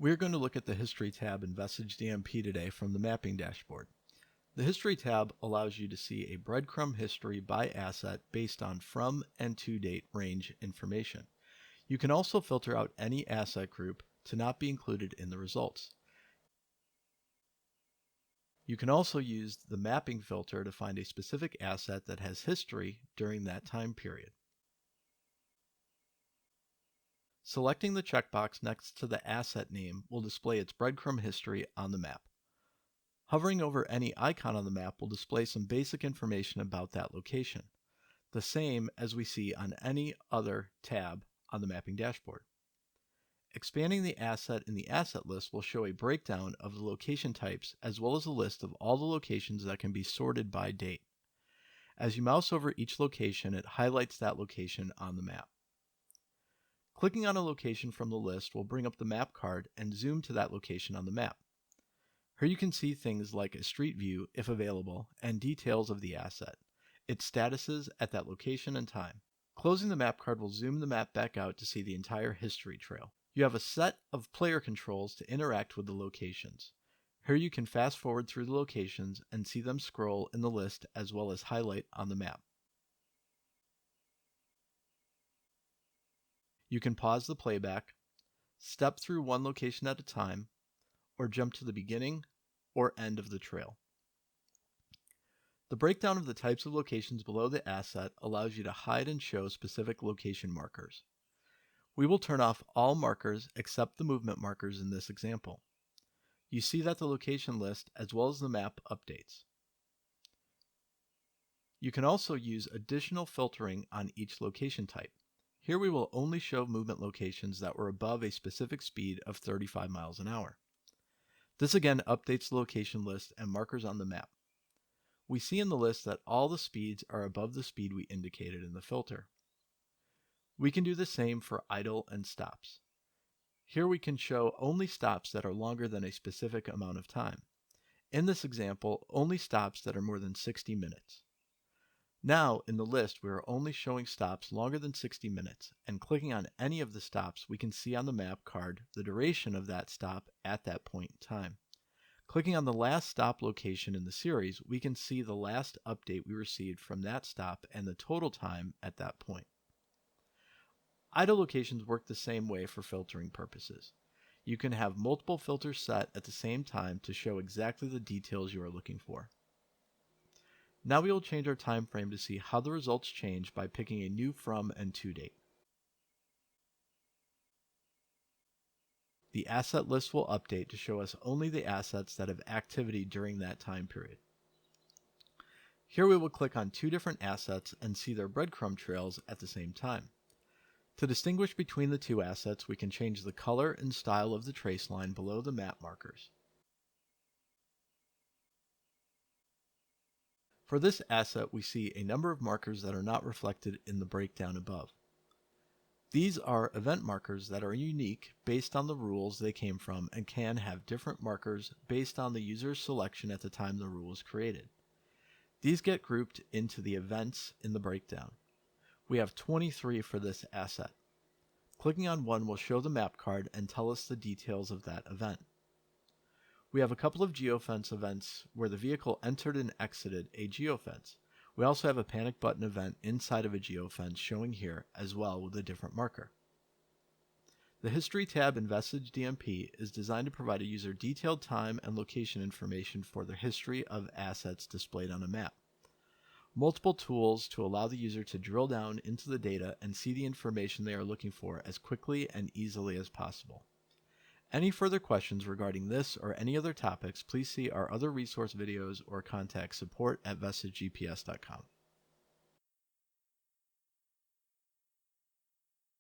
We're going to look at the History tab in Vestige DMP today from the Mapping dashboard. The History tab allows you to see a breadcrumb history by asset based on from and to date range information. You can also filter out any asset group to not be included in the results. You can also use the mapping filter to find a specific asset that has history during that time period. Selecting the checkbox next to the asset name will display its breadcrumb history on the map. Hovering over any icon on the map will display some basic information about that location, the same as we see on any other tab on the mapping dashboard. Expanding the asset in the asset list will show a breakdown of the location types as well as a list of all the locations that can be sorted by date. As you mouse over each location, it highlights that location on the map. Clicking on a location from the list will bring up the map card and zoom to that location on the map. Here you can see things like a street view, if available, and details of the asset, its statuses at that location and time. Closing the map card will zoom the map back out to see the entire history trail. You have a set of player controls to interact with the locations. Here you can fast forward through the locations and see them scroll in the list as well as highlight on the map. You can pause the playback, step through one location at a time, or jump to the beginning or end of the trail. The breakdown of the types of locations below the asset allows you to hide and show specific location markers. We will turn off all markers except the movement markers in this example. You see that the location list as well as the map updates. You can also use additional filtering on each location type. Here we will only show movement locations that were above a specific speed of 35 miles an hour. This again updates the location list and markers on the map. We see in the list that all the speeds are above the speed we indicated in the filter. We can do the same for idle and stops. Here we can show only stops that are longer than a specific amount of time. In this example, only stops that are more than 60 minutes. Now, in the list, we are only showing stops longer than 60 minutes, and clicking on any of the stops, we can see on the map card the duration of that stop at that point in time. Clicking on the last stop location in the series, we can see the last update we received from that stop and the total time at that point. Idle locations work the same way for filtering purposes. You can have multiple filters set at the same time to show exactly the details you are looking for. Now we will change our time frame to see how the results change by picking a new from and to date. The asset list will update to show us only the assets that have activity during that time period. Here we will click on two different assets and see their breadcrumb trails at the same time. To distinguish between the two assets, we can change the color and style of the trace line below the map markers. For this asset, we see a number of markers that are not reflected in the breakdown above. These are event markers that are unique based on the rules they came from and can have different markers based on the user's selection at the time the rule was created. These get grouped into the events in the breakdown. We have 23 for this asset. Clicking on one will show the map card and tell us the details of that event. We have a couple of geofence events where the vehicle entered and exited a geofence. We also have a panic button event inside of a geofence showing here as well with a different marker. The History tab in Vestige DMP is designed to provide a user detailed time and location information for the history of assets displayed on a map. Multiple tools to allow the user to drill down into the data and see the information they are looking for as quickly and easily as possible. Any further questions regarding this or any other topics, please see our other resource videos or contact support@vestigegps.com.